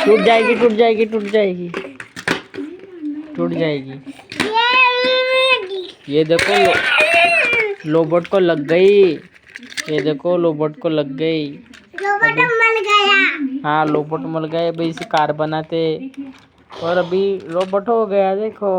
टूट जाएगी टूट जाएगी टूट जाएगी टूट जाएगी। ये देखो रोबोट को लग गई। ये देखो रोबोट को लग गई। रोबोट मर गया। हाँ रोबोट मर गए। अभी इसे कार बनाते और अभी रोबोट हो गया देखो।